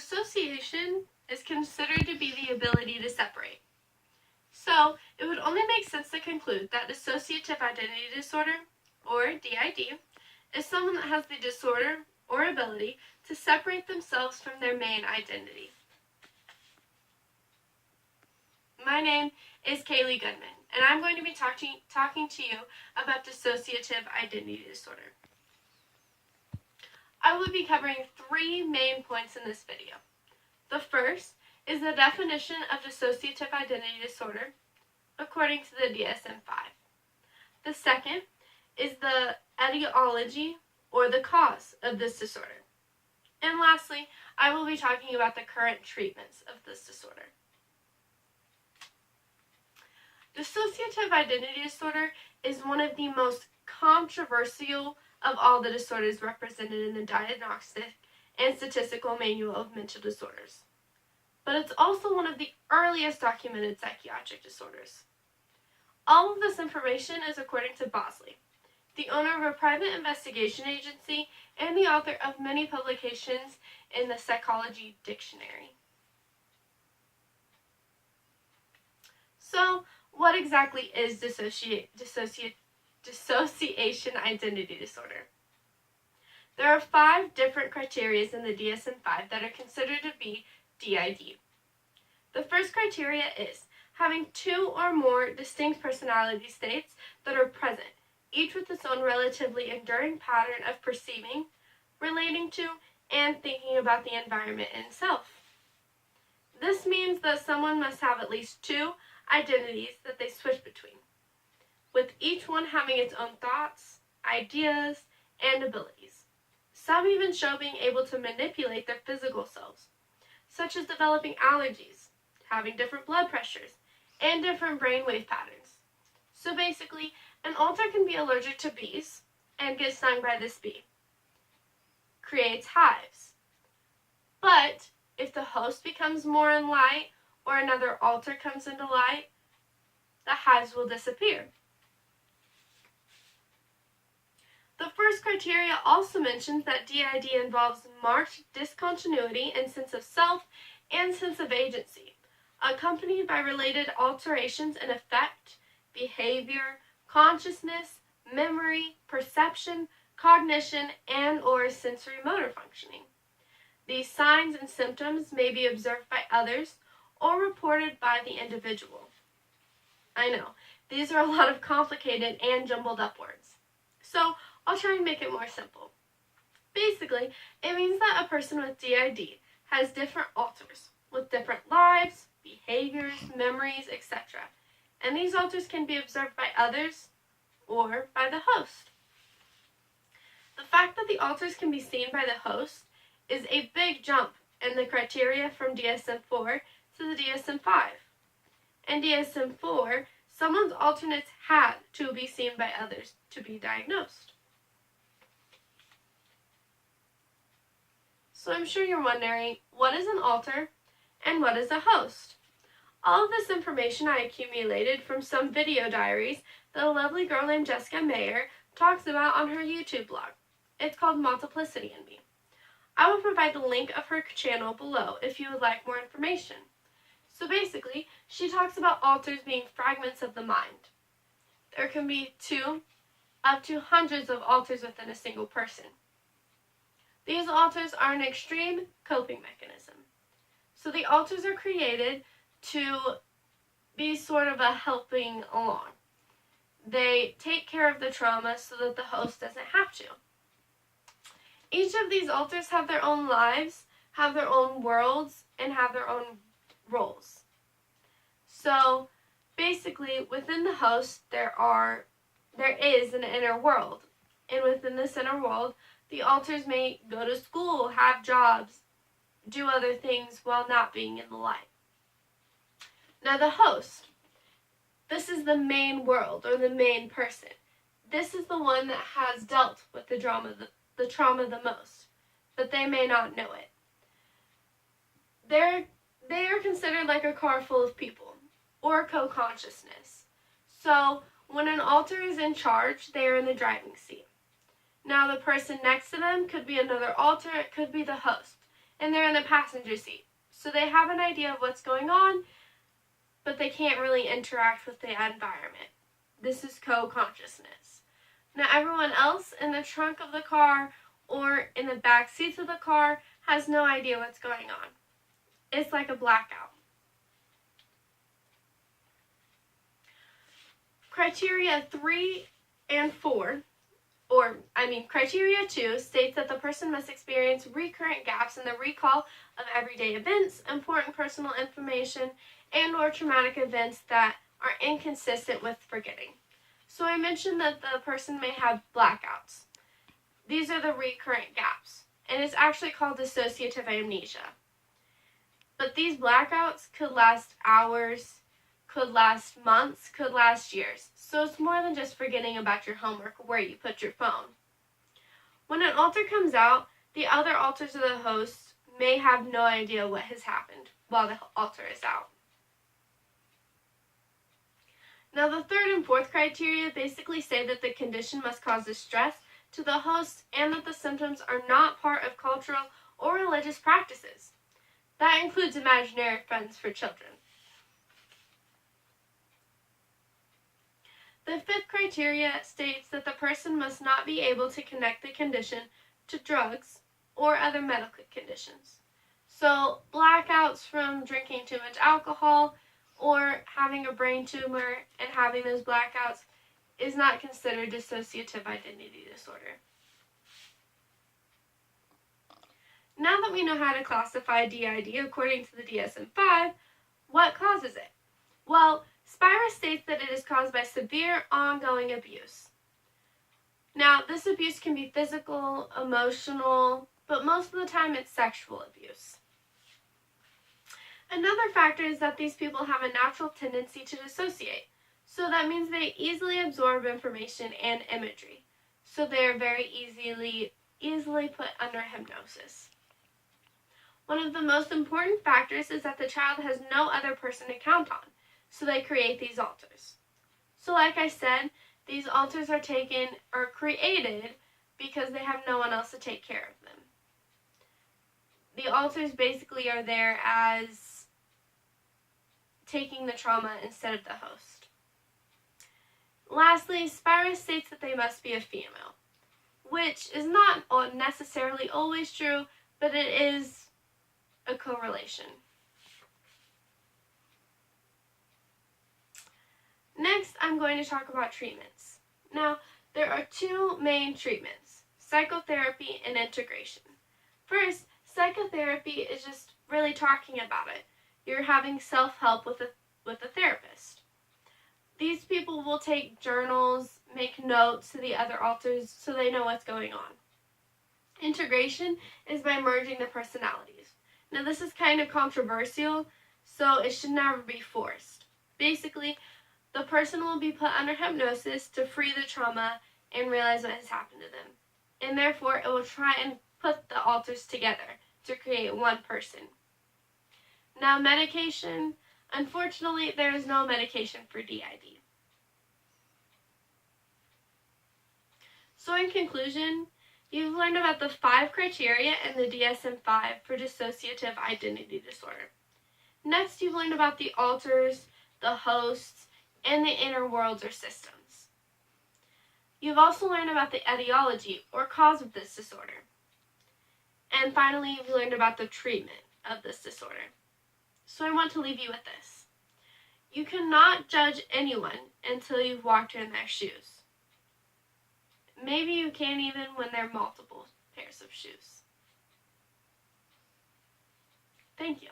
Dissociation is considered to be the ability to separate. So, it would only make sense to conclude that dissociative identity disorder, or DID, is someone that has the disorder or ability to separate themselves from their main identity. My name is Kaylee Goodman, and I'm going to be talking to you about dissociative identity disorder. I will be covering 3 main points in this video. The first is the definition of dissociative identity disorder according to the DSM-5. The second is the etiology or the cause of this disorder. And lastly, I will be talking about the current treatments of this disorder. Dissociative identity disorder is one of the most controversial of all the disorders represented in the Diagnostic and Statistical Manual of Mental Disorders. But it's also one of the earliest documented psychiatric disorders. All of this information is according to Bosley, the owner of a private investigation agency and the author of many publications in the Psychology Dictionary. So, what exactly is dissociation identity disorder? There are 5 different criteria in the DSM-5 that are considered to be DID. The first criteria is having 2 or more distinct personality states that are present, each with its own relatively enduring pattern of perceiving, relating to, and thinking about the environment in itself. This means that someone must have at least 2 identities that they switch between, with each one having its own thoughts, ideas, and abilities. Some even show being able to manipulate their physical selves, such as developing allergies, having different blood pressures, and different brainwave patterns. So basically, an alter can be allergic to bees and get stung by this bee. Creates hives. But if the host becomes more in light or another alter comes into light, the hives will disappear. The first criteria also mentions that DID involves marked discontinuity in sense of self and sense of agency, accompanied by related alterations in affect, behavior, consciousness, memory, perception, cognition, and/or sensory motor functioning. These signs and symptoms may be observed by others or reported by the individual. I know, these are a lot of complicated and jumbled up words. So, I'll try and make it more simple. Basically, it means that a person with DID has different alters with different lives, behaviors, memories, etc. And these alters can be observed by others or by the host. The fact that the alters can be seen by the host is a big jump in the criteria from DSM-4 to the DSM-5. In DSM-4, someone's alternates had to be seen by others to be diagnosed. So I'm sure you're wondering, what is an alter and what is a host? All of this information I accumulated from some video diaries that a lovely girl named Jessica Mayer talks about on her YouTube blog. It's called MultiplicityAndMe. I will provide the link of her channel below if you would like more information. So basically, she talks about alters being fragments of the mind. There can be 2 up to hundreds of alters within a single person. These alters are an extreme coping mechanism. So the alters are created to be sort of a helping along. They take care of the trauma so that the host doesn't have to. Each of these alters have their own lives, have their own worlds, and have their own roles. So basically, within the host, there is an inner world. And within this inner world, the alters may go to school, have jobs, do other things while not being in the light. Now the host, this is the main world or the main person. This is the one that has dealt with the trauma the most, but they may not know it. They are considered like a car full of people, or co-consciousness. So when an alter is in charge, they are in the driving seat. Now the person next to them could be another alter, it could be the host. and they're in the passenger seat. So they have an idea of what's going on, but they can't really interact with the environment. This is co-consciousness. Now everyone else in the trunk of the car or in the back seats of the car has no idea what's going on. It's like a blackout. Criteria 3 and 4, criteria 2 states that the person must experience recurrent gaps in the recall of everyday events, important personal information, and or traumatic events that are inconsistent with forgetting. So I mentioned that the person may have blackouts. These are the recurrent gaps, and it's actually called dissociative amnesia. But these blackouts could last hours, could last months, could last years. So it's more than just forgetting about your homework or where you put your phone. When an alter comes out, the other alters of the host may have no idea what has happened while the alter is out. Now the third and fourth criteria basically say that the condition must cause distress to the host and that the symptoms are not part of cultural or religious practices. That includes imaginary friends for children. The fifth criteria states that the person must not be able to connect the condition to drugs or other medical conditions. So blackouts from drinking too much alcohol or having a brain tumor and having those blackouts is not considered dissociative identity disorder. Now that we know how to classify DID according to the DSM-5, what causes it? Well, Spira states that it is caused by severe ongoing abuse. Now, this abuse can be physical, emotional, but most of the time it's sexual abuse. Another factor is that these people have a natural tendency to dissociate. So that means they easily absorb information and imagery. So they are very easily put under hypnosis. One of the most important factors is that the child has no other person to count on. So they create these alters. So like I said, these alters are created because they have no one else to take care of them. The alters basically are there as taking the trauma instead of the host. Lastly, Spira states that they must be a female, which is not necessarily always true, but it is a correlation. Next, I'm going to talk about treatments. Now, there are two main treatments, psychotherapy and integration. First, psychotherapy is just really talking about it. You're having self-help with a therapist. These people will take journals, make notes to the other alters so they know what's going on. Integration is by merging the personalities. Now, this is kind of controversial, so it should never be forced. Basically, the person will be put under hypnosis to free the trauma and realize what has happened to them. And therefore, it will try and put the alters together to create one person. Now, medication. Unfortunately, there is no medication for DID. So in conclusion, you've learned about the 5 criteria in the DSM-5 for dissociative identity disorder. Next, you've learned about the alters, the hosts, and the inner worlds or systems. You've also learned about the etiology or cause of this disorder. And finally, you've learned about the treatment of this disorder. So I want to leave you with this. You cannot judge anyone until you've walked in their shoes. Maybe you can't even when there are multiple pairs of shoes. Thank you.